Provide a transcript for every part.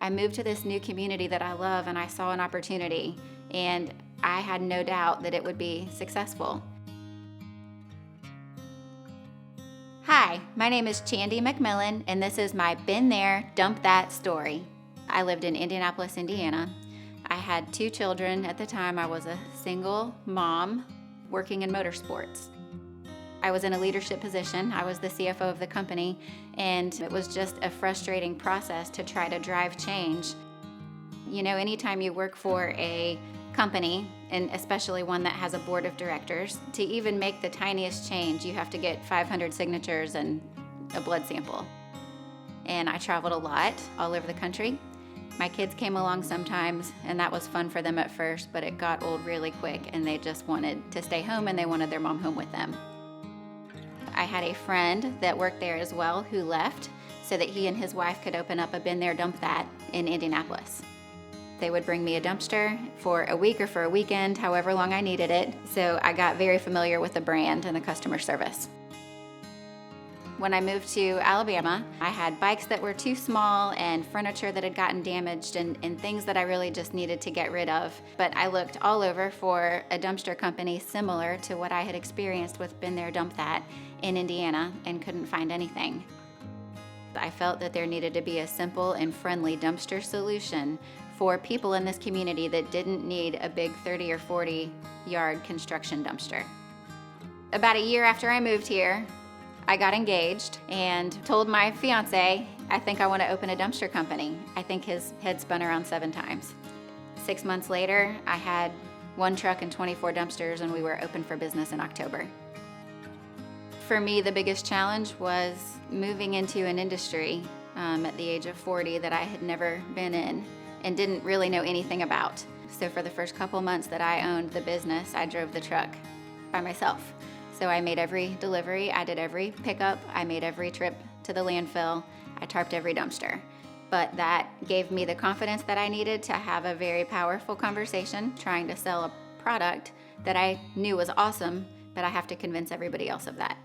I moved to this new community that I love, and I saw an opportunity, and I had no doubt that it would be successful. Hi, my name is Chandi McMillan, and this is my Been There, Dump That story. I lived in Indianapolis, Indiana. I had 2 children. At the time, I was a single mom working in motorsports. I was in a leadership position. I was the CFO of the company, and it was just a frustrating process to try to drive change. You know, anytime you work for a company, and especially one that has a board of directors, to even make the tiniest change, you have to get 500 signatures and a blood sample. And I traveled a lot all over the country. My kids came along sometimes, and that was fun for them at first, but it got old really quick, and they just wanted to stay home, and they wanted their mom home with them. I had a friend that worked there as well who left so that he and his wife could open up a Been There, Dump That in Indianapolis. They would bring me a dumpster for a week or for a weekend, however long I needed it, so I got very familiar with the brand and the customer service. When I moved to Alabama, I had bikes that were too small and furniture that had gotten damaged and things that I really just needed to get rid of. But I looked all over for a dumpster company similar to what I had experienced with Been There, Dump That in Indiana and couldn't find anything. I felt that there needed to be a simple and friendly dumpster solution for people in this community that didn't need a big 30 or 40 yard construction dumpster. About a year after I moved here, I got engaged and told my fiance, I think I want to open a dumpster company. I think his head spun around 7 times. 6 months later, I had 1 truck and 24 dumpsters, and we were open for business in October. For me, the biggest challenge was moving into an industry at the age of 40 that I had never been in and didn't really know anything about. So for the first couple months that I owned the business, I drove the truck by myself. So I made every delivery, I did every pickup, I made every trip to the landfill, I tarped every dumpster. But that gave me the confidence that I needed to have a very powerful conversation trying to sell a product that I knew was awesome, but I have to convince everybody else of that.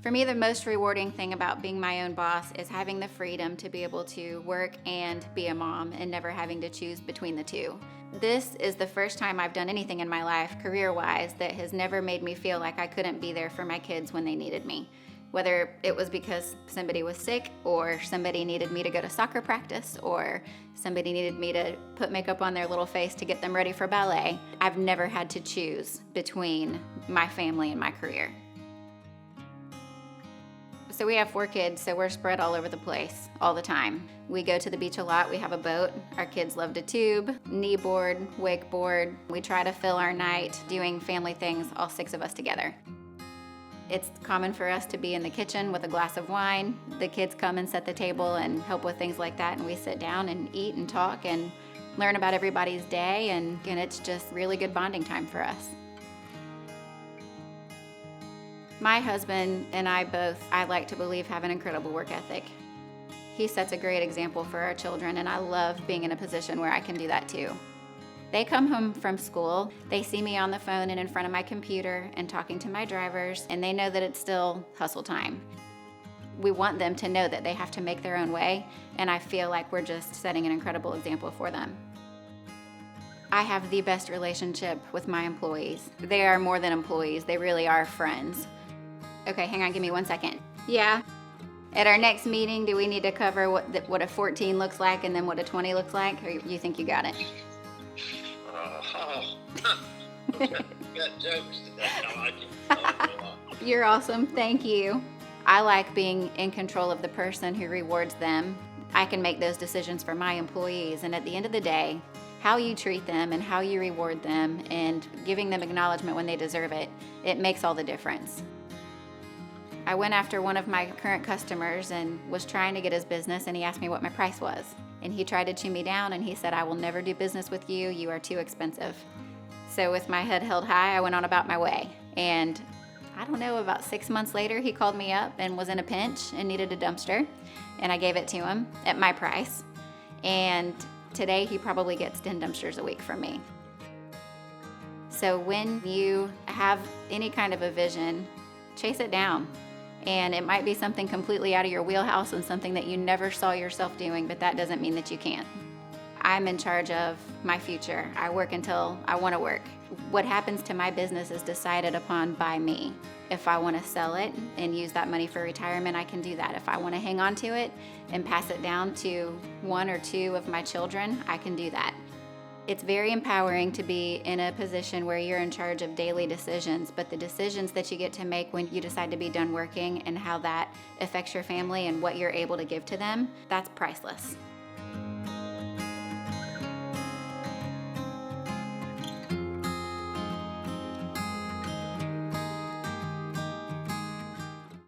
For me, the most rewarding thing about being my own boss is having the freedom to be able to work and be a mom and never having to choose between the two. This is the first time I've done anything in my life, career-wise, that has never made me feel like I couldn't be there for my kids when they needed me. Whether it was because somebody was sick, or somebody needed me to go to soccer practice, or somebody needed me to put makeup on their little face to get them ready for ballet. I've never had to choose between my family and my career. So we have 4 kids, so we're spread all over the place all the time. We go to the beach a lot. We have a boat. Our kids love to tube, kneeboard, wakeboard. We try to fill our night doing family things, all 6 of us together. It's common for us to be in the kitchen with a glass of wine. The kids come and set the table and help with things like that, and we sit down and eat and talk and learn about everybody's day, and it's just really good bonding time for us. My husband and I both, I like to believe, have an incredible work ethic. He sets a great example for our children, and I love being in a position where I can do that too. They come home from school, they see me on the phone and in front of my computer and talking to my drivers, and they know that it's still hustle time. We want them to know that they have to make their own way, and I feel like we're just setting an incredible example for them. I have the best relationship with my employees. They are more than employees, they really are friends. Okay, hang on, give me 1 second. Yeah. At our next meeting, do we need to cover what a 14 looks like and then what a 20 looks like? Or you think you got it? You got jokes today. I like it. You're awesome. Thank you. I like being in control of the person who rewards them. I can make those decisions for my employees, and at the end of the day, how you treat them and how you reward them and giving them acknowledgement when they deserve it, it makes all the difference. I went after one of my current customers and was trying to get his business, and he asked me what my price was. And he tried to chew me down, and he said, I will never do business with you. You are too expensive. So with my head held high, I went on about my way. And I don't know, about 6 months later, he called me up and was in a pinch and needed a dumpster. And I gave it to him at my price. And today he probably gets 10 dumpsters a week from me. So when you have any kind of a vision, chase it down. And it might be something completely out of your wheelhouse and something that you never saw yourself doing, but that doesn't mean that you can't. I'm in charge of my future. I work until I want to work. What happens to my business is decided upon by me. If I want to sell it and use that money for retirement, I can do that. If I want to hang on to it and pass it down to one or two of my children, I can do that. It's very empowering to be in a position where you're in charge of daily decisions, but the decisions that you get to make when you decide to be done working and how that affects your family and what you're able to give to them, that's priceless.